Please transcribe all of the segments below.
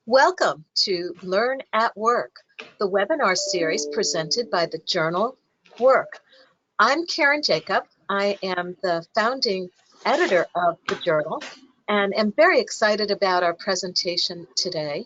Welcome to Learn at Work, the webinar series presented by the journal Work. I'm Karen Jacob. I am the founding editor of the journal and am very excited about our presentation today.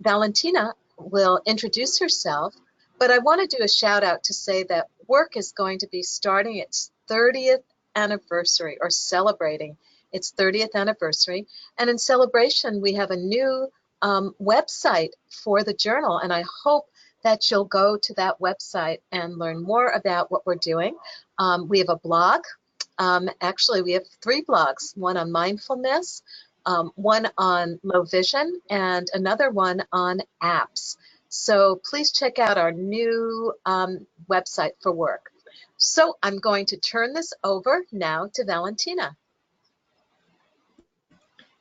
Valentina will introduce herself, but I want to do a shout out to say that Work is going to be starting its 30th anniversary, or celebrating its 30th anniversary. And in celebration, we have a new website for the journal, and I hope that you'll go to that website and learn more about what we're doing. We have a blog. Actually, we have 3 blogs, one on mindfulness, one on low vision, and another one on apps. So please check out our new website for Work. So I'm going to turn this over now to Valentina.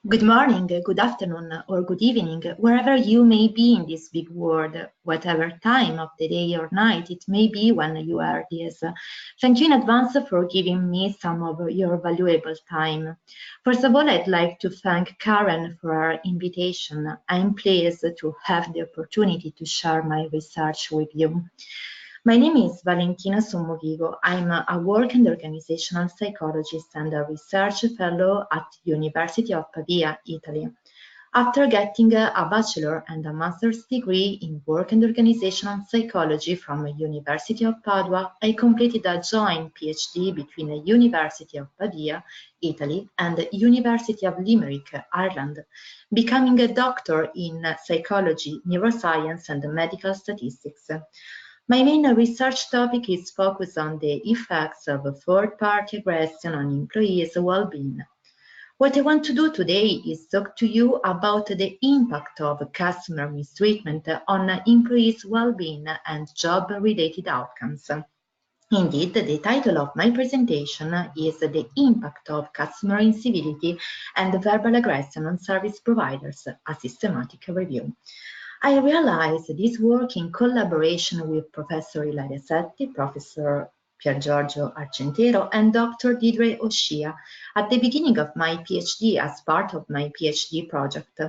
Good morning, good afternoon, or good evening, wherever you may be in this big world, whatever time of the day or night it may be when you are this. Thank you in advance for giving me some of your valuable time. First of all, I'd like to thank Karen for her invitation. I'm pleased to have the opportunity to share my research with you. My name is Valentina Sommovigo. I'm a work and organizational psychologist and a research fellow at University of Pavia, Italy. After getting a bachelor and a master's degree in work and organizational psychology from University of Padua, I completed a joint PhD between the University of Pavia, Italy, and the University of Limerick, Ireland, becoming a doctor in psychology, neuroscience, and medical statistics. My main research topic is focused on the effects of third-party aggression on employees' well-being. What I want to do today is talk to you about the impact of customer mistreatment on employees' well-being and job-related outcomes. Indeed, the title of my presentation is The Impact of Customer Incivility and Verbal Aggression on Service Providers, a Systematic Review. I realized this work in collaboration with Professor Ilaria Setti, Professor Pier Giorgio Argentero, and Dr. Didre Oshia at the beginning of my PhD as part of my PhD project.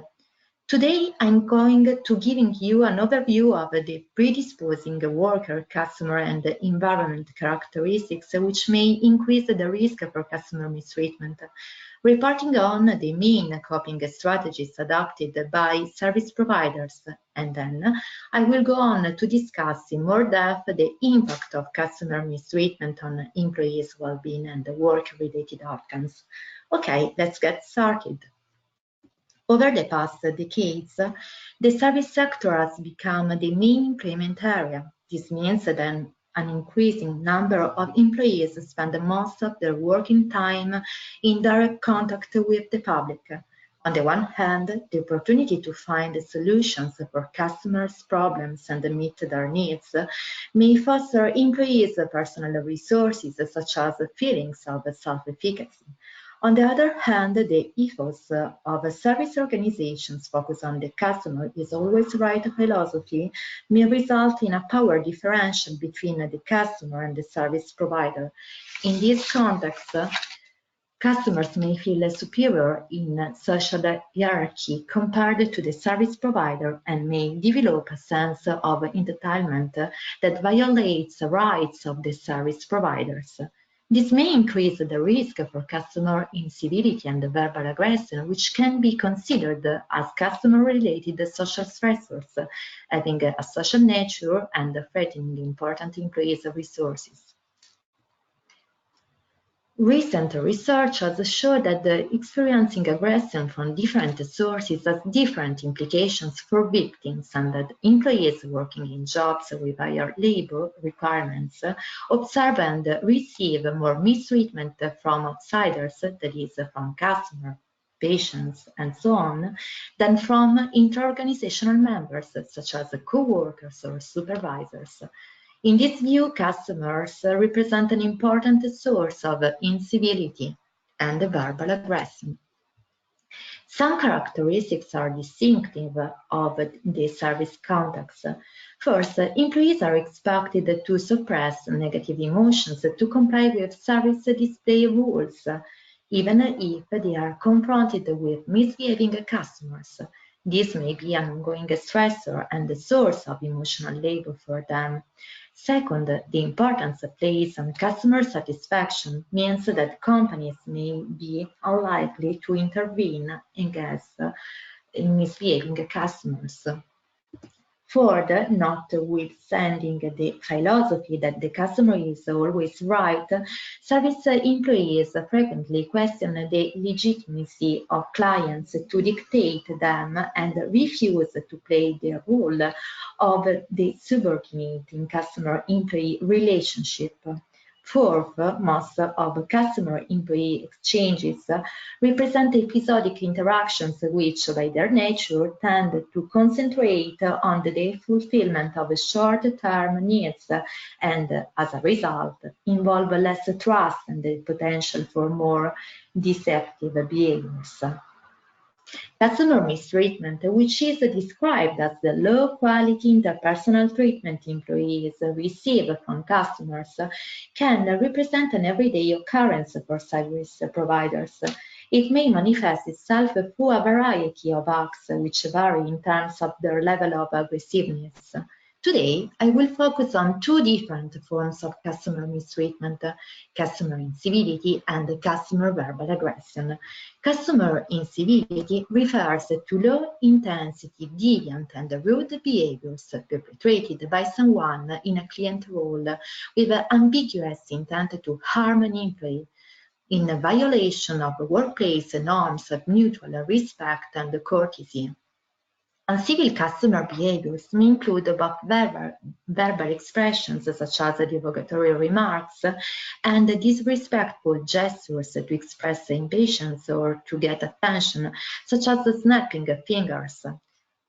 Today, I'm going to giving you an overview of the predisposing worker, customer, and environment characteristics which may increase the risk for customer mistreatment, reporting on the main coping strategies adopted by service providers, and then I will go on to discuss in more depth the impact of customer mistreatment on employees' well-being and work-related outcomes. Okay, let's get started. Over the past decades, the service sector has become the main employment area. This means that an increasing number of employees spend most of their working time in direct contact with the public. On the one hand, the opportunity to find solutions for customers' problems and meet their needs may foster employees' personal resources, such as feelings of self-efficacy. On the other hand, the ethos of service organizations focused on the customer is always right philosophy may result in a power differential between the customer and the service provider. In this context, customers may feel superior in social hierarchy compared to the service provider and may develop a sense of entitlement that violates the rights of the service providers. This may increase the risk for customer incivility and verbal aggression, which can be considered as customer-related social stressors, having a social nature and threatening important employees' resources. Recent research has shown that experiencing aggression from different sources has different implications for victims, and that employees working in jobs with higher labor requirements observe and receive more mistreatment from outsiders, that is, from customers, patients, and so on, than from inter-organizational members, such as co-workers or supervisors. In this view, customers represent an important source of incivility and verbal aggression. Some characteristics are distinctive of the service context. First, employees are expected to suppress negative emotions to comply with service display rules, even if they are confronted with misbehaving customers. This may be an ongoing stressor and a source of emotional labor for them. Second, the importance placed on customer satisfaction means that companies may be unlikely to intervene against misbehaving customers. Fourth, notwithstanding the philosophy that the customer is always right, service employees frequently question the legitimacy of clients to dictate them and refuse to play the role of the subordinate in customer-employee relationship. Fourth, most of customer-employee exchanges represent episodic interactions which, by their nature, tend to concentrate on the fulfillment of short-term needs and, as a result, involve less trust and the potential for more deceptive behaviors. Customer mistreatment, which is described as the low-quality interpersonal treatment employees receive from customers, can represent an everyday occurrence for service providers. It may manifest itself through a variety of acts which vary in terms of their level of aggressiveness. Today, I will focus on two different forms of customer mistreatment, customer incivility and customer verbal aggression. Customer incivility refers to low-intensity, deviant and rude behaviors perpetrated by someone in a client role with ambiguous intent to harm an employee, in violation of workplace norms of mutual respect and courtesy. Uncivil customer behaviors may include both verbal expressions such as derogatory remarks and disrespectful gestures to express impatience or to get attention, such as snapping fingers.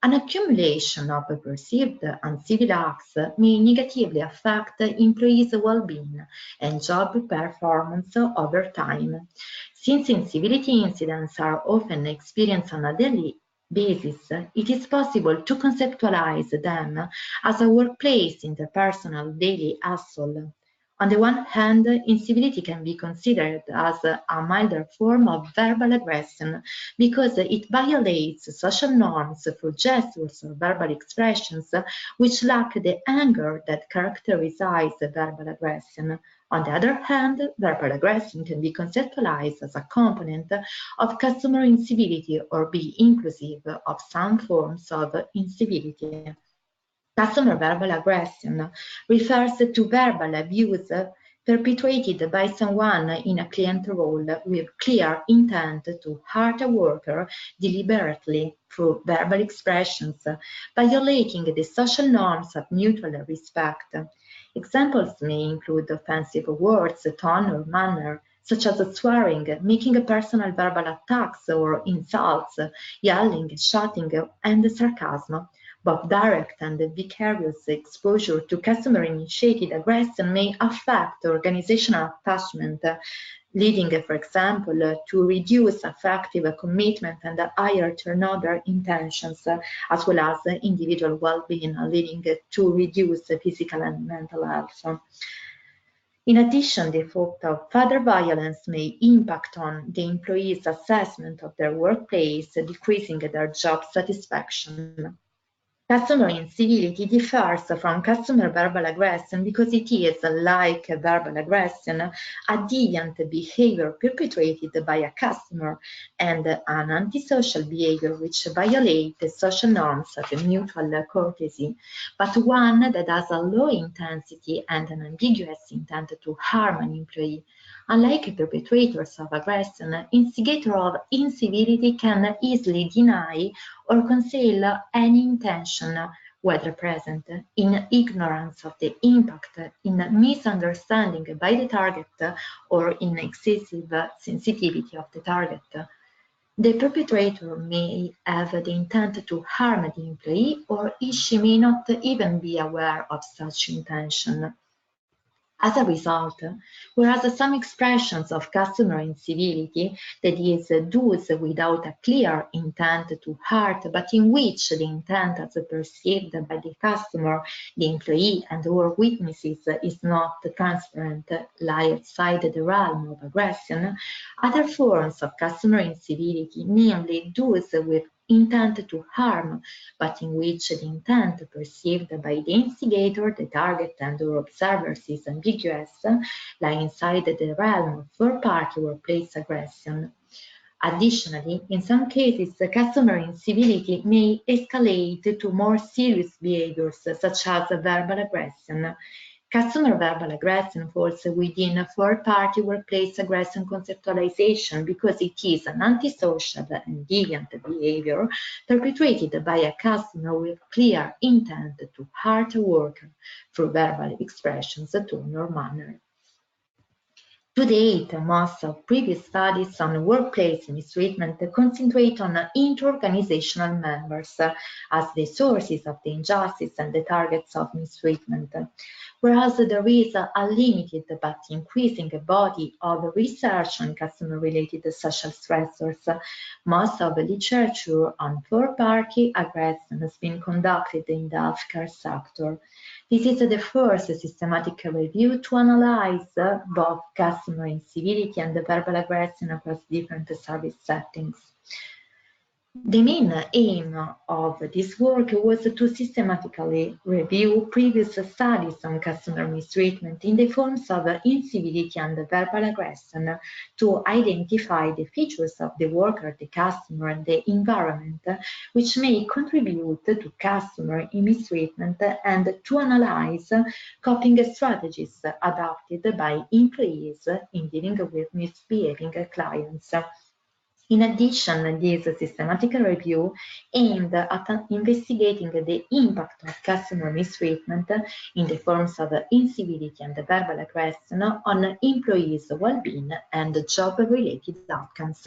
An accumulation of perceived uncivil acts may negatively affect employees' well-being and job performance over time. Since incivility incidents are often experienced on a daily basis, it is possible to conceptualize them as a workplace interpersonal daily hassle. On the one hand, incivility can be considered as a milder form of verbal aggression because it violates social norms through gestures or verbal expressions which lack the anger that characterizes verbal aggression. On the other hand, verbal aggression can be conceptualized as a component of customer incivility or be inclusive of some forms of incivility. Customer verbal aggression refers to verbal abuse perpetrated by someone in a client role with clear intent to hurt a worker deliberately through verbal expressions, violating the social norms of mutual respect. Examples may include offensive words, tone, or manner, such as swearing, making personal verbal attacks or insults, yelling, shouting, and sarcasm. Both direct and vicarious exposure to customer-initiated aggression may affect organizational attachment, leading, for example, to reduced affective commitment and higher turnover intentions, as well as individual well-being, leading to reduced physical and mental health. In addition, the effect of further violence may impact on the employee's assessment of their workplace, decreasing their job satisfaction. Customer incivility differs from customer verbal aggression because it is, like verbal aggression, a deviant behavior perpetrated by a customer and an antisocial behavior which violates social norms of mutual courtesy, but one that has a low intensity and an ambiguous intent to harm an employee. Unlike perpetrators of aggression, instigators of incivility can easily deny or conceal any intention, whether present, in ignorance of the impact, in misunderstanding by the target, or in excessive sensitivity of the target. The perpetrator may have the intent to harm the employee, or she may not even be aware of such intention. As a result, whereas some expressions of customer incivility, that is, those without a clear intent to hurt, but in which the intent as perceived by the customer, the employee, and or witnesses is not transparent, lie outside the realm of aggression, other forms of customer incivility, namely those with intent to harm, but in which the intent perceived by the instigator, the target, and/or observers is ambiguous, lie inside the realm of third-party workplace aggression. Additionally, in some cases, the customer incivility may escalate to more serious behaviors, such as verbal aggression. Customer verbal aggression falls within a third-party workplace aggression conceptualization because it is an antisocial and deviant behavior perpetrated by a customer with clear intent to hurt a worker through verbal expressions, tone, or manner. To date, most of previous studies on workplace mistreatment concentrate on inter-organizational members as the sources of the injustice and the targets of mistreatment, whereas there is a limited but increasing body of research on customer-related social stressors. Most of the literature on third-party aggression has been conducted in the healthcare sector. This is the first systematic review to analyze both customer incivility and verbal aggression across different service settings. The main aim of this work was to systematically review previous studies on customer mistreatment in the forms of incivility and verbal aggression to identify the features of the worker, the customer, and the environment which may contribute to customer mistreatment and to analyze coping strategies adopted by employees in dealing with misbehaving clients. In addition, this systematic review aimed at investigating the impact of customer mistreatment in the forms of incivility and verbal aggression on employees' well-being and job-related outcomes.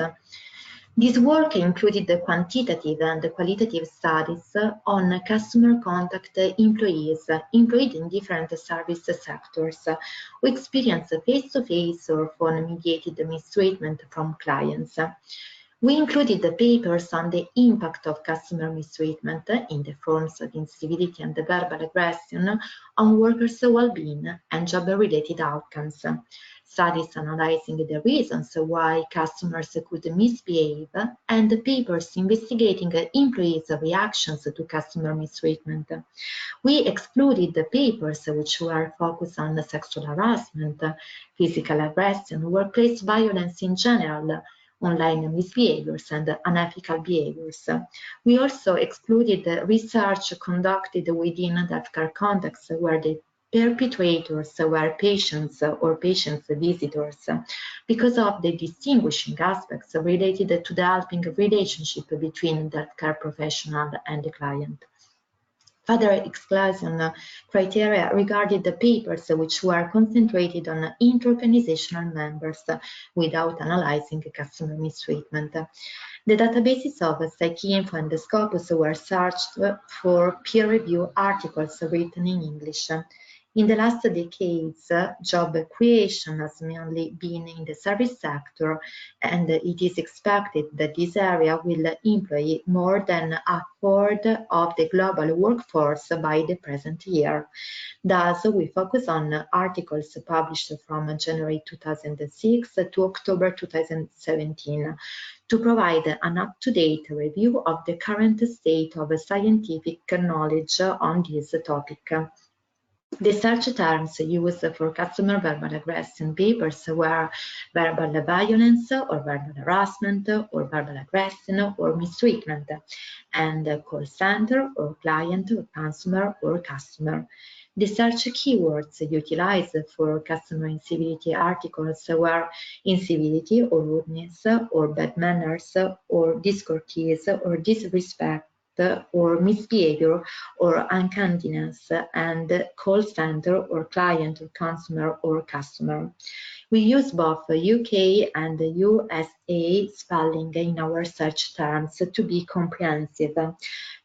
This work included quantitative and qualitative studies on customer contact employees employed in different service sectors who experience face-to-face or phone-mediated mistreatment from clients. We included the papers on the impact of customer mistreatment in the forms of incivility and verbal aggression on workers' well-being and job-related outcomes. Studies analyzing the reasons why customers could misbehave, and papers investigating employees' reactions to customer mistreatment. We excluded the papers which were focused on sexual harassment, physical aggression, workplace violence in general, online misbehaviors, and unethical behaviors. We also excluded research conducted within the healthcare context where the perpetrators were patients or patient visitors because of the distinguishing aspects related to the helping relationship between the healthcare professional and the client. Further exclusion criteria regarded the papers which were concentrated on inter-organizational members without analyzing customer mistreatment. The databases of PsycInfo and Scopus were searched for peer-reviewed articles written in English. In the last decades, job creation has mainly been in the service sector, and it is expected that this area will employ more than a third of the global workforce by the present year. Thus, we focus on articles published from January 2006 to October 2017 to provide an up-to-date review of the current state of scientific knowledge on this topic. The search terms used for customer verbal aggression papers were verbal violence or verbal harassment or verbal aggression or mistreatment, and call center or client or consumer or customer. The search keywords utilized for customer incivility articles were incivility or rudeness or bad manners or discourteous or disrespect or misbehavior or unkindness, and call center or client or consumer or customer. We use both UK and USA spelling in our search terms to be comprehensive.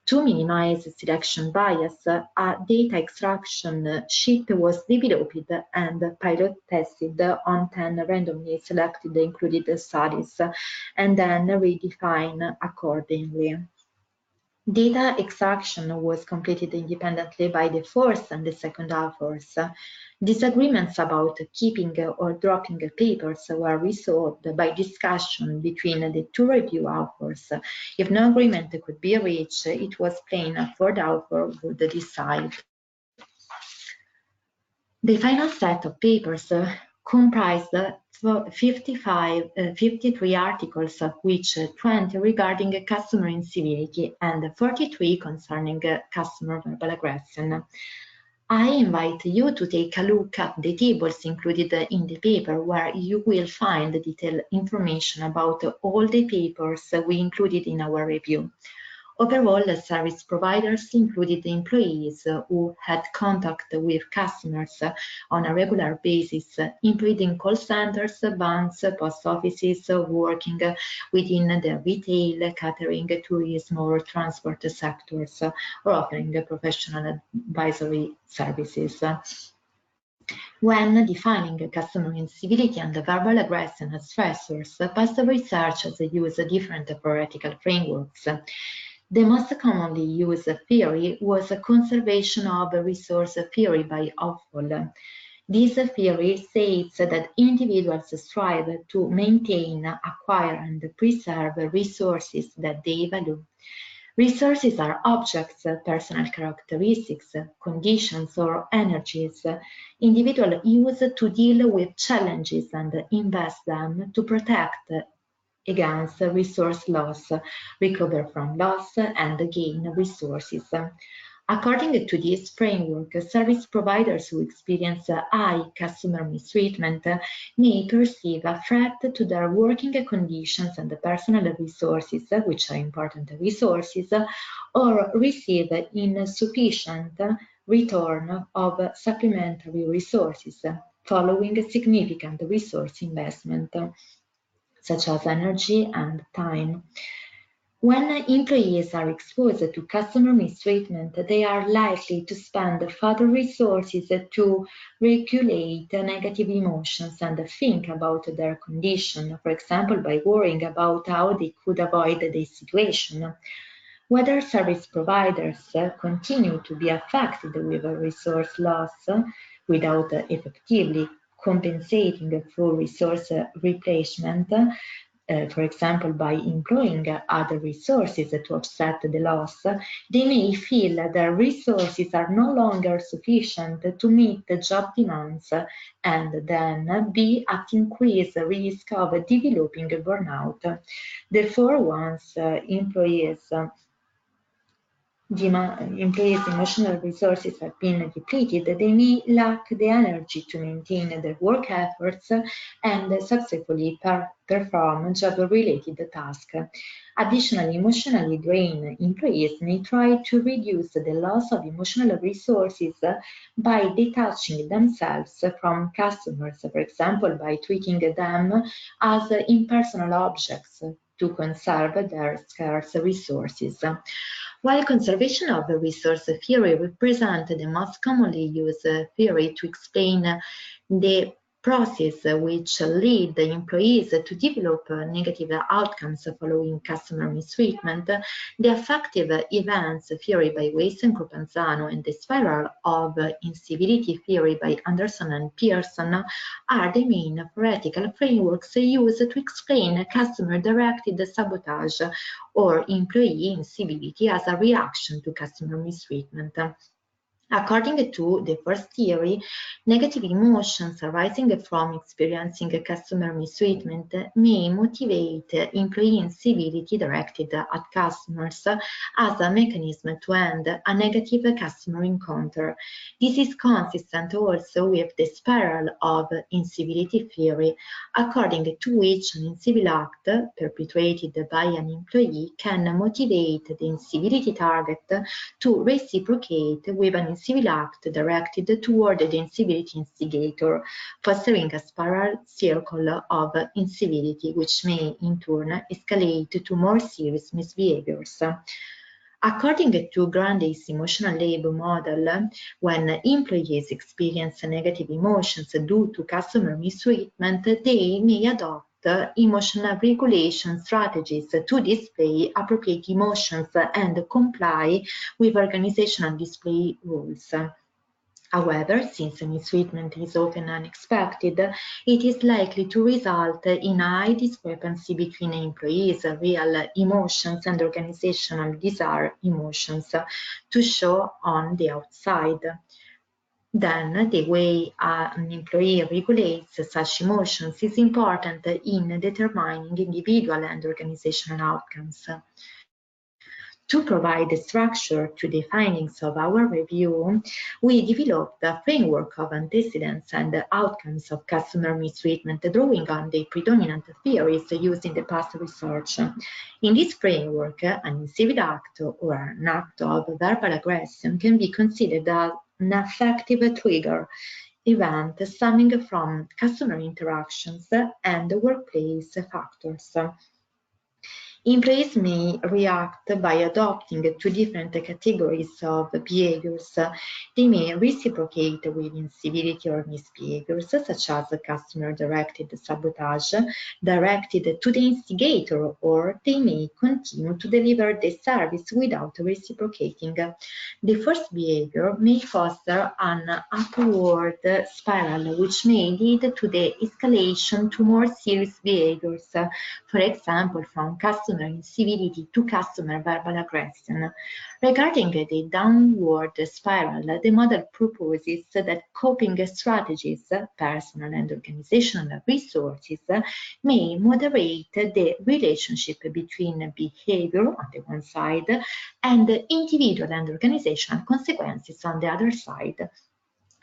To minimize selection bias, a data extraction sheet was developed and pilot tested on 10 randomly selected included studies, and then redefined accordingly. Data extraction was completed independently by the first and the second authors. Disagreements about keeping or dropping papers were resolved by discussion between the two review authors. If no agreement could be reached, it was plain a third author would decide. The final set of papers comprised 53 articles, of which 20 regarding customer incivility and 43 concerning customer verbal aggression. I invite you to take a look at the tables included in the paper, where you will find detailed information about all the papers we included in our review. Overall, service providers included employees who had contact with customers on a regular basis, employed in call centers, banks, post offices, working within the retail, catering, tourism, or transport sectors, or offering professional advisory services. When defining customer incivility and verbal aggression as stressors, past research has used different theoretical frameworks. The most commonly used theory was conservation of resource theory by Hoffel. This theory states that individuals strive to maintain, acquire, and preserve resources that they value. Resources are objects, personal characteristics, conditions, or energies individuals use to deal with challenges and invest them to protect against resource loss, recover from loss, and gain resources. According to this framework, service providers who experience high customer mistreatment may perceive a threat to their working conditions and personal resources, which are important resources, or receive insufficient return of supplementary resources following significant resource investment, such as energy and time. When employees are exposed to customer mistreatment, they are likely to spend further resources to regulate negative emotions and think about their condition, for example, by worrying about how they could avoid the situation. Whether service providers continue to be affected with resource loss without effectively compensating for resource replacement, for example, by employing other resources to offset the loss, they may feel their resources are no longer sufficient to meet the job demands and then be at increased risk of developing burnout. Therefore, once employees' emotional resources have been depleted, they may lack the energy to maintain their work efforts and successfully perform job-related tasks. Additionally, emotionally drained employees may try to reduce the loss of emotional resources by detaching themselves from customers, for example, by treating them as impersonal objects to conserve their scarce resources. While conservation of resource theory represents the most commonly used theory to explain the process which lead the employees to develop negative outcomes following customer mistreatment, the affective events theory by Weiss and Coppanzano and the spiral of incivility theory by Anderson and Pearson are the main theoretical frameworks used to explain customer-directed sabotage or employee incivility as a reaction to customer mistreatment. According to the first theory, negative emotions arising from experiencing customer mistreatment may motivate employee incivility directed at customers as a mechanism to end a negative customer encounter. This is consistent also with the spiral of incivility theory, according to which an incivil act perpetrated by an employee can motivate the incivility target to reciprocate with an civil act directed toward the incivility instigator, fostering a spiral circle of incivility, which may in turn escalate to more serious misbehaviors. According to Grande's emotional labor model, when employees experience negative emotions due to customer mistreatment, they may adopt emotional regulation strategies to display appropriate emotions and comply with organizational display rules. However, since mistreatment is often unexpected, it is likely to result in a high discrepancy between employees' real emotions and organizational desired emotions to show on the outside. Then, the way an employee regulates such emotions is important in determining individual and organizational outcomes. To provide structure to the findings of our review, we developed a framework of antecedents and outcomes of customer mistreatment, drawing on the predominant theories used in the past research. In this framework, an incivil act or an act of verbal aggression can be considered as an affective trigger event stemming from customer interactions and workplace factors. Employees may react by adopting two different categories of behaviors. They may reciprocate with incivility or misbehaviors, such as customer-directed sabotage, directed to the instigator, or they may continue to deliver the service without reciprocating. The first behavior may foster an upward spiral, which may lead to the escalation to more serious behaviors, for example, from customer incivility to customer verbal aggression. Regarding the downward spiral, the model proposes that coping strategies, personal and organizational resources, may moderate the relationship between behavior on the one side and individual and organizational consequences on the other side,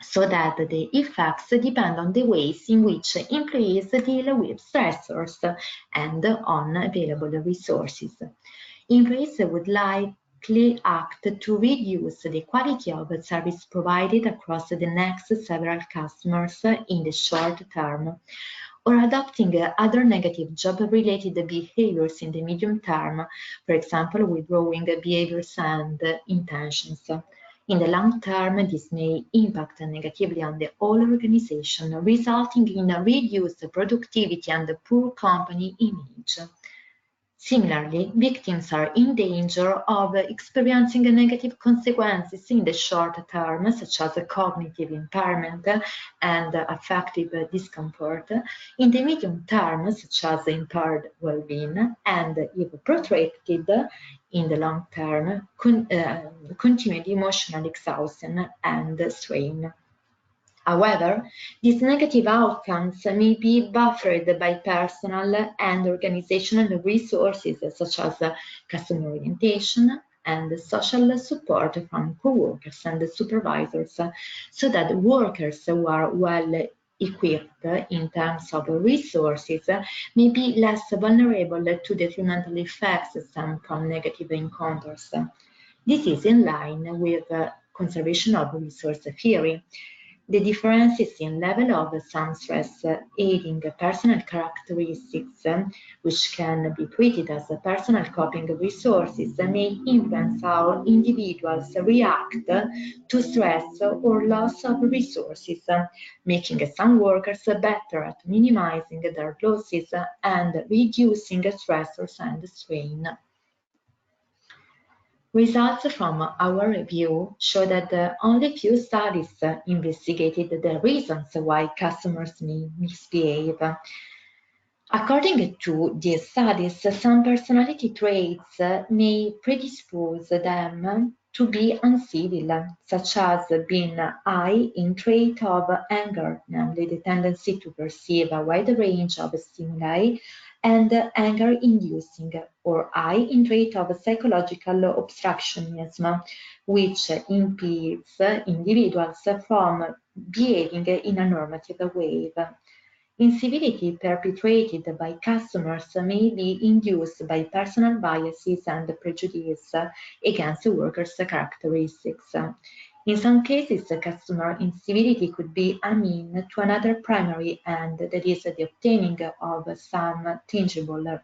so that the effects depend on the ways in which employees deal with stressors and on available resources. Employees would likely act to reduce the quality of service provided across the next several customers in the short term, or adopting other negative job-related behaviors in the medium term, for example, withdrawing behaviors and intentions. In the long term, this may impact negatively on the whole organization, resulting in reduced productivity and poor company image. Similarly, victims are in danger of experiencing negative consequences in the short term, such as cognitive impairment and affective discomfort, in the medium term, such as impaired well-being, and, if protracted, in the long term, continued emotional exhaustion and strain. However, these negative outcomes may be buffered by personal and organizational resources such as customer orientation and social support from co-workers and supervisors, so that workers who are well equipped in terms of resources may be less vulnerable to detrimental effects stemmed from negative encounters. This is in line with conservation of resource theory. The differences in level of some stress aiding personal characteristics, which can be treated as personal coping resources, may influence how individuals react to stress or loss of resources, making some workers better at minimizing their losses and reducing stressors and strain. Results from our review show that only few studies investigated the reasons why customers may misbehave. According to these studies, some personality traits may predispose them to be uncivil, such as being high in trait of anger, namely the tendency to perceive a wide range of stimuli, and anger-inducing, or high in trait of psychological obstructionism, which impedes individuals from behaving in a normative way. Incivility perpetrated by customers may be induced by personal biases and prejudice against workers' characteristics. In some cases, customer incivility could be a mean to another primary end, that is, the obtaining of some tangible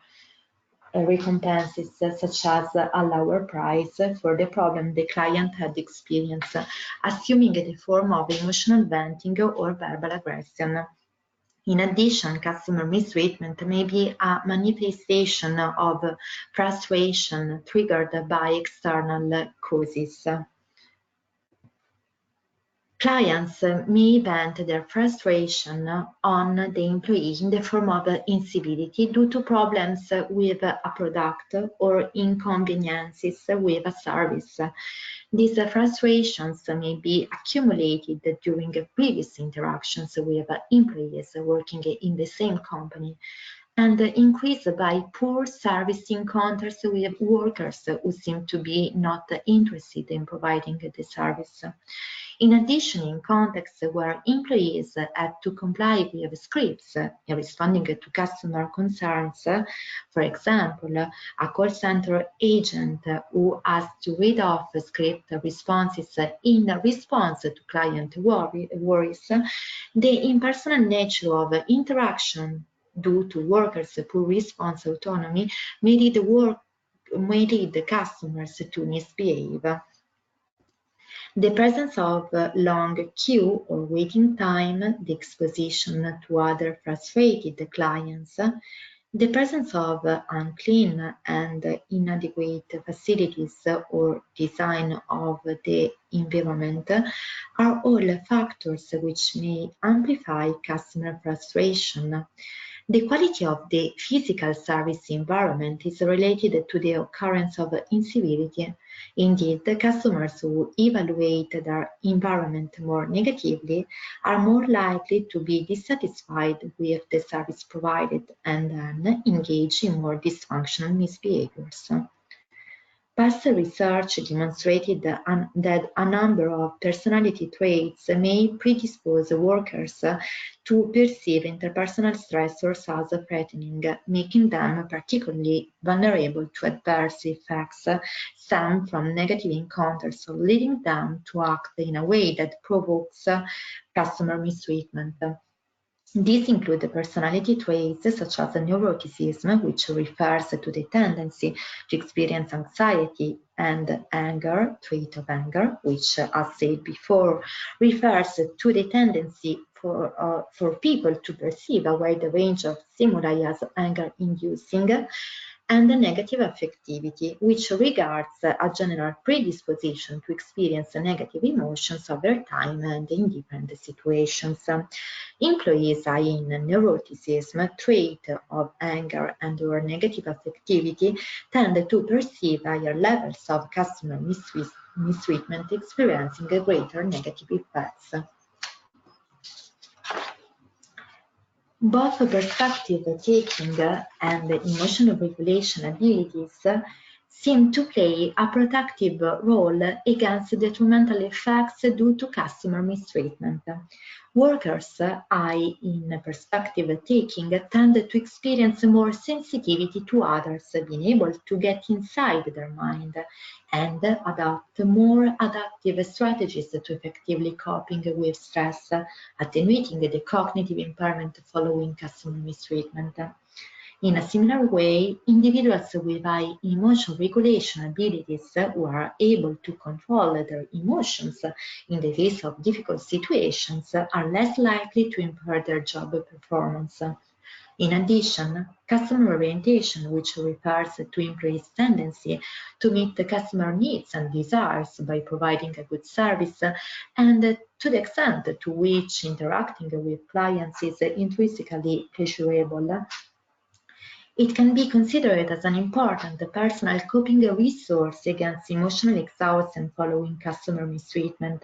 recompenses, such as a lower price for the problem the client had experienced, assuming the form of emotional venting or verbal aggression. In addition, customer mistreatment may be a manifestation of frustration triggered by external causes. Clients may vent their frustration on the employee in the form of incivility due to problems with a product or inconveniences with a service. These frustrations may be accumulated during previous interactions with employees working in the same company and increased by poor service encounters with workers who seem to be not interested in providing the service. In addition, in contexts where employees have to comply with scripts in responding to customer concerns, for example, a call center agent who has to read off script responses in response to client worries, the impersonal nature of interaction due to workers' poor response autonomy may lead the customers to misbehave. The presence of long queue or waiting time, the exposition to other frustrated clients, the presence of unclean and inadequate facilities or design of the environment are all factors which may amplify customer frustration. The quality of the physical service environment is related to the occurrence of incivility. Indeed, the customers who evaluate their environment more negatively are more likely to be dissatisfied with the service provided and then engage in more dysfunctional misbehaviors. Past research demonstrated that a number of personality traits may predispose workers to perceive interpersonal stressors as threatening, making them particularly vulnerable to adverse effects stemmed from negative encounters, leading them to act in a way that provokes customer mistreatment. These include personality traits such as neuroticism, which refers to the tendency to experience anxiety, and anger, trait of anger, which, as said before, refers to the tendency for people to perceive a wide range of stimuli as anger-inducing, and the negative affectivity, which regards a general predisposition to experience negative emotions over time and in different situations. Employees high in neuroticism, trait of anger and or negative affectivity tend to perceive higher levels of customer mistreatment, experiencing greater negative effects. Both perspective taking and emotional regulation abilities seem to play a protective role against detrimental effects due to customer mistreatment. Workers high in perspective taking tend to experience more sensitivity to others, being able to get inside their mind and adopt more adaptive strategies to effectively coping with stress, attenuating the cognitive impairment following customer mistreatment. In a similar way, individuals with high emotion regulation abilities who are able to control their emotions in the face of difficult situations are less likely to impair their job performance. In addition, customer orientation, which refers to employees' tendency to meet the customer needs and desires by providing a good service, and to the extent to which interacting with clients is intrinsically pleasurable, it can be considered as an important personal coping resource against emotional exhaustion following customer mistreatment,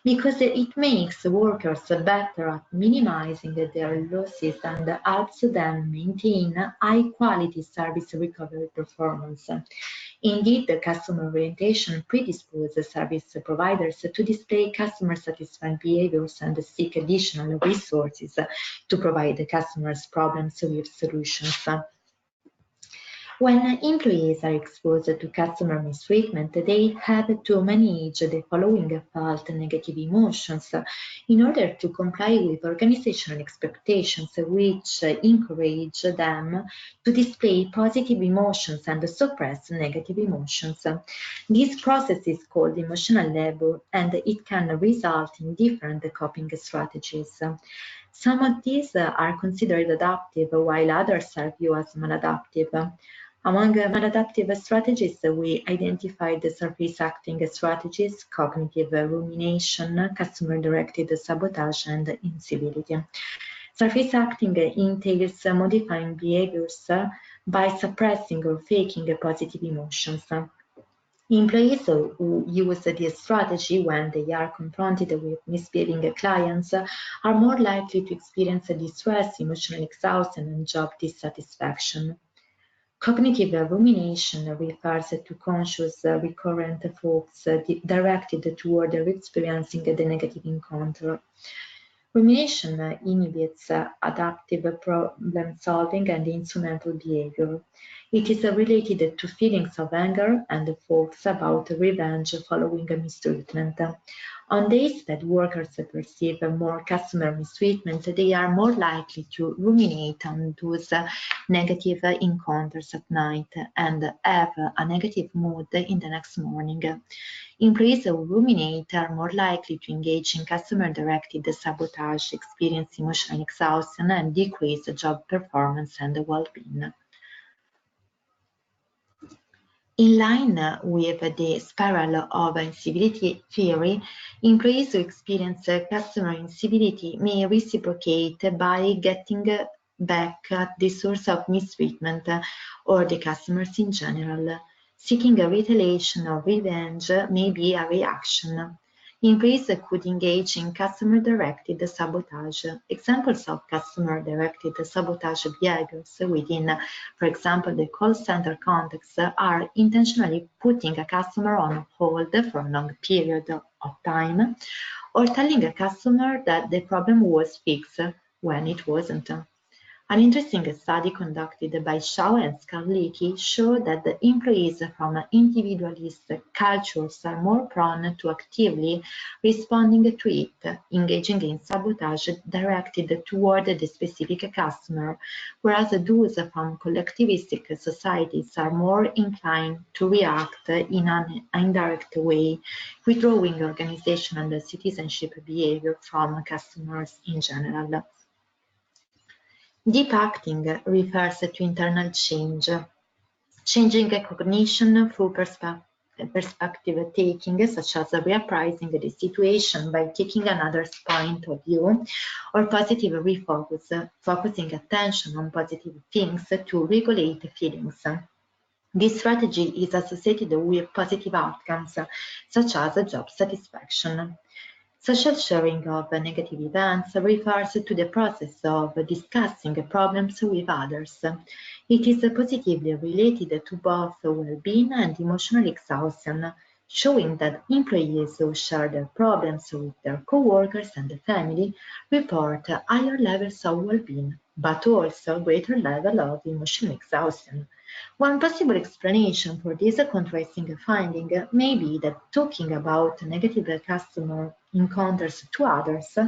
because it makes workers better at minimizing their losses and helps them maintain high-quality service recovery performance. Indeed, the customer orientation predisposes service providers to display customer satisfied behaviors and seek additional resources to provide the customers' problems with solutions. When employees are exposed to customer mistreatment, they have to manage the following felt negative emotions in order to comply with organizational expectations, which encourage them to display positive emotions and suppress negative emotions. This process is called emotional labor, and it can result in different coping strategies. Some of these are considered adaptive, while others are viewed as maladaptive. Among maladaptive strategies, we identified the surface-acting strategies, cognitive rumination, customer-directed sabotage, and incivility. Surface-acting entails modifying behaviors by suppressing or faking positive emotions. Employees who use this strategy when they are confronted with misbehaving clients are more likely to experience distress, emotional exhaustion, and job dissatisfaction. Cognitive rumination refers to conscious, recurrent thoughts directed toward experiencing the negative encounter. Rumination inhibits adaptive problem-solving and instrumental behavior. It is related to feelings of anger and thoughts about revenge following a mistreatment. On days that workers perceive more customer mistreatment, they are more likely to ruminate on those negative encounters at night and have a negative mood in the next morning. Employees who ruminate are more likely to engage in customer-directed sabotage, experience emotional exhaustion, and decrease job performance and well-being. In line with the spiral of incivility theory, employees who experience customer incivility may reciprocate by getting back at the source of mistreatment or the customers in general. Seeking a retaliation or revenge may be a reaction. Employees could engage in customer-directed sabotage. Examples of customer-directed sabotage behaviors within, for example, the call center context are intentionally putting a customer on hold for a long period of time, or telling a customer that the problem was fixed when it wasn't. An interesting study conducted by Shaw and Scarlicki showed that the employees from individualist cultures are more prone to actively responding to it, engaging in sabotage directed toward the specific customer, whereas those from collectivistic societies are more inclined to react in an indirect way, withdrawing organizational and citizenship behavior from customers in general. Deep acting refers to internal change, changing cognition through perspective taking, such as reappraising the situation by taking another point of view, or positive refocus, focusing attention on positive things to regulate feelings. This strategy is associated with positive outcomes, such as job satisfaction. Social sharing of negative events refers to the process of discussing problems with others. It is positively related to both well-being and emotional exhaustion, showing that employees who share their problems with their co-workers and the family report higher levels of well-being, but also greater level of emotional exhaustion. One possible explanation for this contrasting finding may be that talking about negative customer encounters to others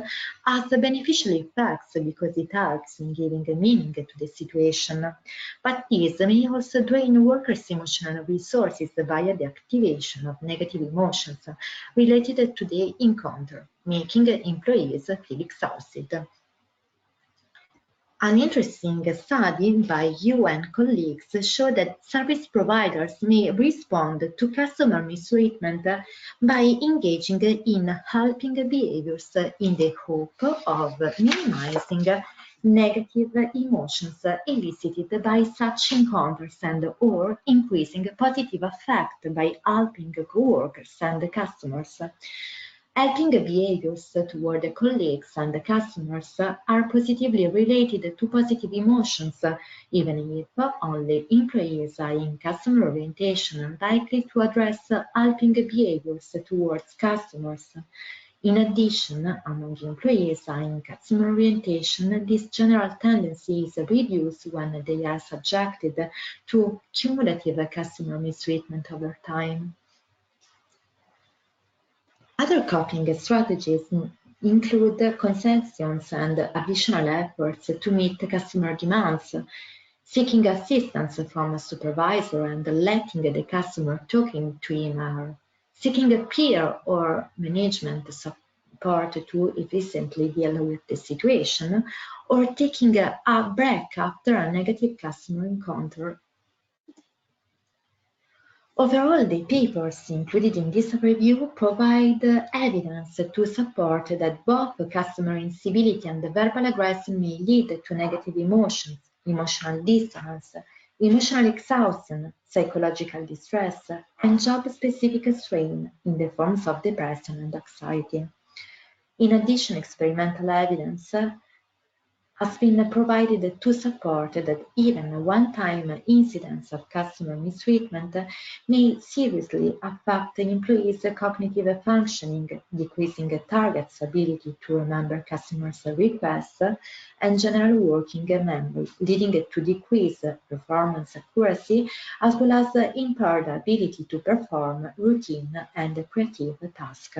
has beneficial effects because it helps in giving a meaning to the situation. But this may also drain workers' emotional resources via the activation of negative emotions related to the encounter, making employees feel exhausted. An interesting study by UN colleagues showed that service providers may respond to customer mistreatment by engaging in helping behaviors in the hope of minimizing negative emotions elicited by such encounters and or increasing positive effect by helping coworkers and customers. Helping behaviors toward colleagues and customers are positively related to positive emotions, even if only employees are in customer orientation are likely to address helping behaviors towards customers. In addition, among employees in customer orientation, this general tendency is reduced when they are subjected to cumulative customer mistreatment over time. Other coping strategies include concessions and additional efforts to meet customer demands, seeking assistance from a supervisor and letting the customer talking to him, or seeking a peer or management part to efficiently deal with the situation, or taking a break after a negative customer encounter. Overall, the papers included in this review provide evidence to support that both customer incivility and verbal aggression may lead to negative emotions, emotional dissonance, emotional exhaustion, psychological distress, and job-specific strain in the forms of depression and anxiety. In addition, experimental evidence has been provided to support that even one-time incidents of customer mistreatment may seriously affect an employee's cognitive functioning, decreasing a target's ability to remember customers' requests and general working memory, leading to decreased performance accuracy as well as impaired ability to perform routine and creative tasks.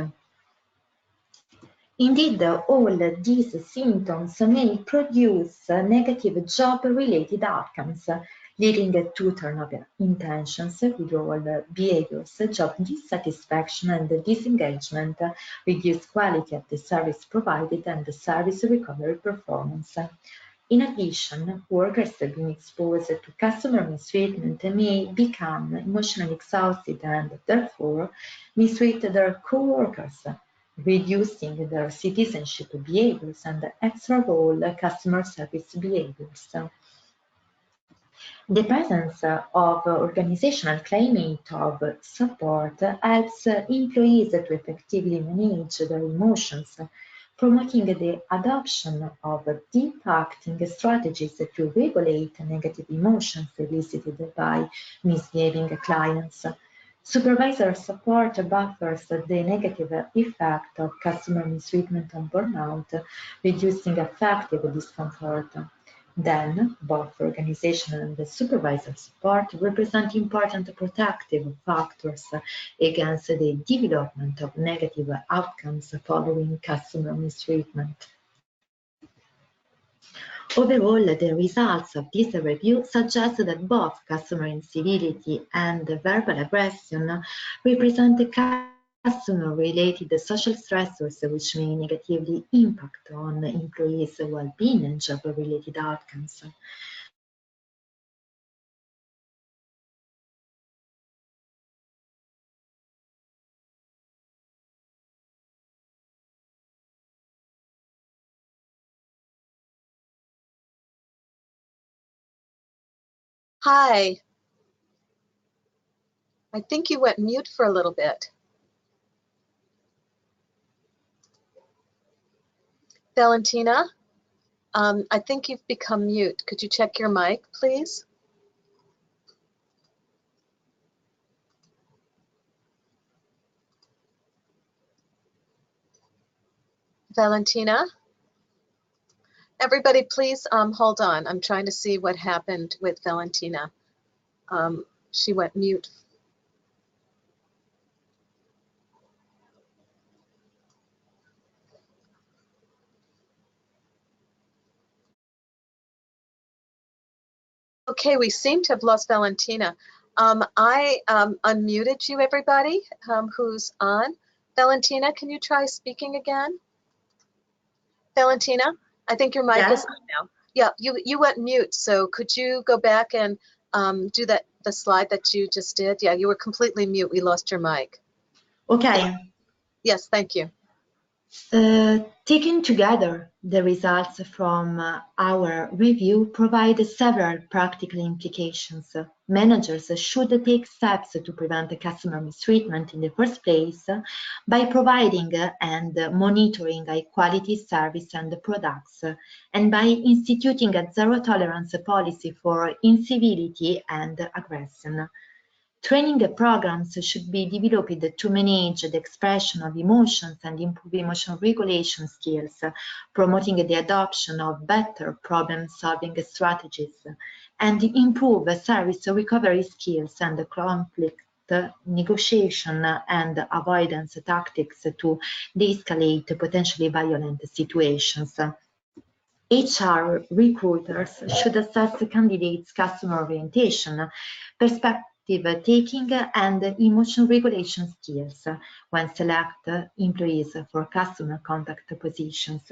Indeed, all these symptoms may produce negative job-related outcomes, leading to turnover intentions, withdrawal behaviors, job dissatisfaction and disengagement, reduced quality of the service provided, and service recovery performance. In addition, workers being exposed to customer mistreatment may become emotionally exhausted and therefore mistreat their co-workers, reducing their citizenship behaviors and extra role customer service behaviors. The presence of organizational climate of support helps employees to effectively manage their emotions, promoting the adoption of deep-acting strategies to regulate negative emotions elicited by misbehaving clients. Supervisor support buffers the negative effect of customer mistreatment on burnout, reducing affective discomfort. Then, both organizational and supervisor support represent important protective factors against the development of negative outcomes following customer mistreatment. Overall, the results of this review suggest that both customer incivility and verbal aggression represent customer-related social stressors which may negatively impact on employees' well-being and job-related outcomes. Hi. I think you went mute for a little bit. Valentina, I think you've become mute. Could you check your mic, please? Valentina? Everybody, please hold on. I'm trying to see what happened with Valentina. She went mute. Okay, we seem to have lost Valentina. I unmuted you, everybody who's on. Valentina, can you try speaking again? Valentina, I think your mic is on now. Yeah, you went mute, so could you go back and do the slide that you just did? Yeah, you were completely mute. We lost your mic. Okay. Yes, thank you. Taken together, the results from our review provide several practical implications. Managers should take steps to prevent customer mistreatment in the first place by providing and monitoring high-quality service and products, and by instituting a zero-tolerance policy for incivility and aggression. Training programs should be developed to manage the expression of emotions and improve emotional regulation skills, promoting the adoption of better problem-solving strategies, and improve service recovery skills and conflict negotiation and avoidance tactics to de-escalate potentially violent situations. HR recruiters should assess candidates' customer orientation, perspective, taking and emotion regulation skills when select employees for customer contact positions.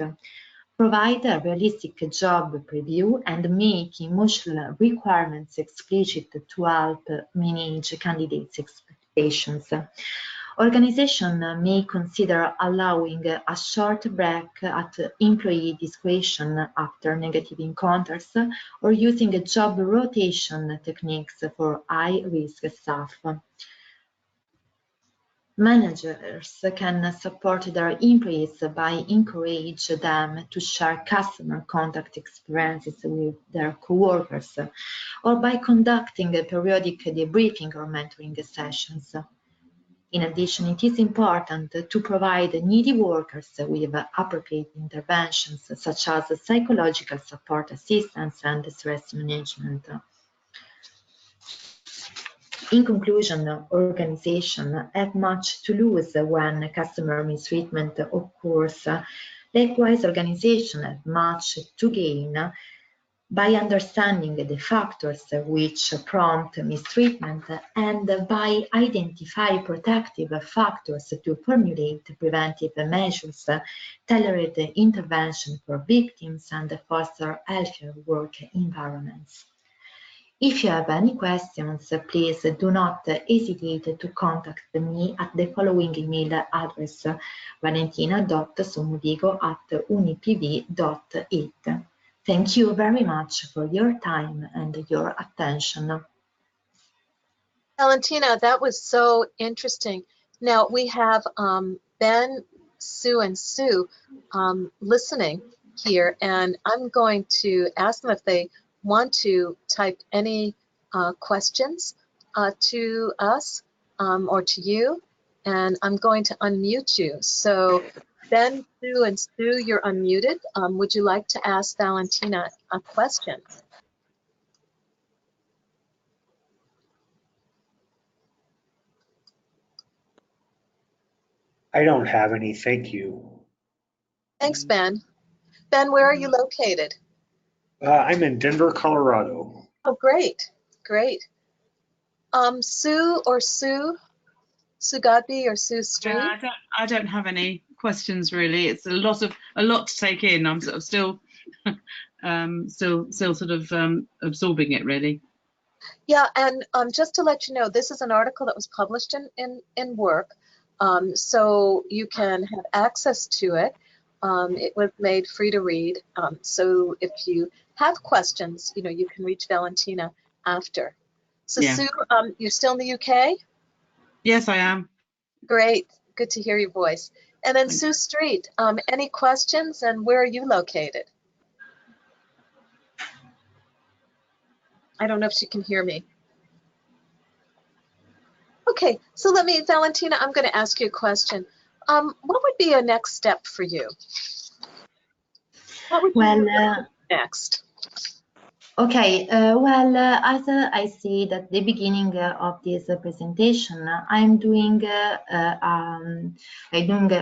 Provide a realistic job preview and make emotional requirements explicit to help manage candidates' expectations. Organization may consider allowing a short break at employee discretion after negative encounters or using job rotation techniques for high-risk staff. Managers can support their employees by encouraging them to share customer contact experiences with their coworkers or by conducting periodic debriefing or mentoring sessions. In addition, it is important to provide needy workers with appropriate interventions such as psychological support assistance and stress management. In conclusion, organizations have much to lose when customer mistreatment occurs. Likewise, organizations have much to gain by understanding the factors which prompt mistreatment and by identifying protective factors to formulate preventive measures, tailored intervention for victims, and foster healthier work environments. If you have any questions, please do not hesitate to contact me at the following email address, valentina.sommovigo@unipv.it. Thank you very much for your time and your attention. Valentina, that was so interesting. Now we have Ben, Sue, and Sue listening here, and I'm going to ask them if they want to type any questions to us or to you, and I'm going to unmute you. So Ben, Sue, and Sue, you're unmuted. Would you like to ask Valentina a question? I don't have any, thank you. Thanks, Ben. Ben, where are you located? I'm in Denver, Colorado. Oh, great, great. Sue or Sue Godby or Sue Street? Yeah, I don't have any questions really. It's a lot to take in. I'm sort of still sort of absorbing it really. Yeah, and just to let you know, this is an article that was published in Work, so you can have access to it. It was made free to read, so if you have questions, you can reach Valentina after. So yeah. Sue, you're still in the UK? Yes, I am. Great, good to hear your voice. And then Sue Street, any questions, and where are you located? I don't know if she can hear me. Okay, so Valentina, I'm going to ask you a question. What would be a next step for you? What would you do next? Okay, as I said at the beginning of this presentation, I'm doing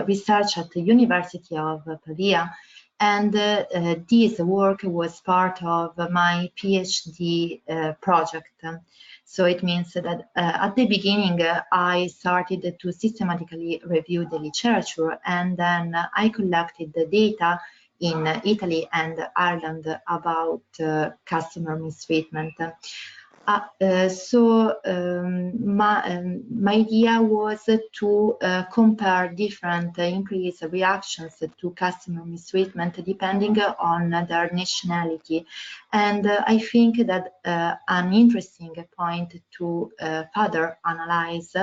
research at the University of Pavia, and this work was part of my PhD project. So it means that at the beginning, I started to systematically review the literature, and then I collected the data in Italy and Ireland about customer mistreatment. My idea was to compare different employees' reactions to customer mistreatment depending on their nationality. And I think that an interesting point to further analyze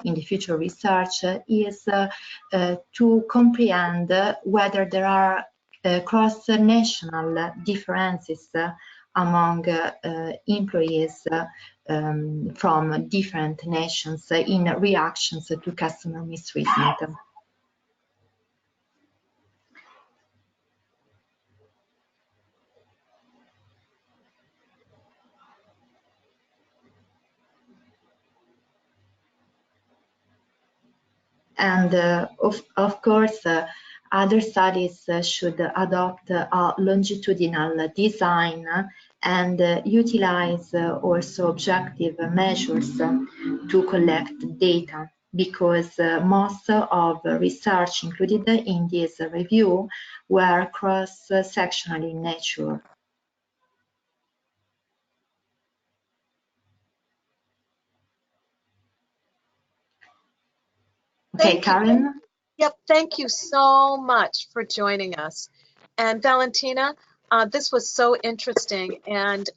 in the future research is to comprehend whether there are cross-national differences among employees from different nations in reactions to customer mistreatment. And of course, other studies should adopt a longitudinal design and utilize also objective measures to collect data, because most of research included in this review were cross-sectional in nature. Okay, Karen? Yep, thank you so much for joining us. And Valentina, this was so interesting, and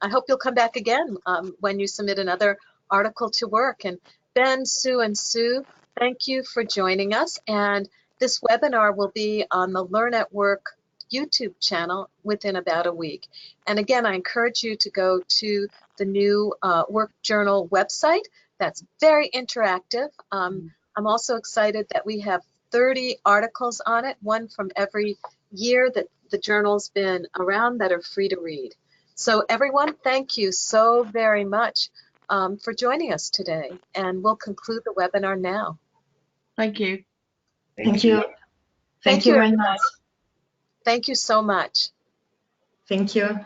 I hope you'll come back again when you submit another article to work. And Ben, Sue, and Sue, thank you for joining us. And this webinar will be on the Learn at Work YouTube channel within about a week. And again, I encourage you to go to the new Work Journal website. That's very interactive. I'm also excited that we have 30 articles on it, one from every year that the journal's been around, that are free to read. So everyone, thank you so very much for joining us today, and we'll conclude the webinar now. Thank you. Thank you. Thank you very much. Thank you so much. Thank you.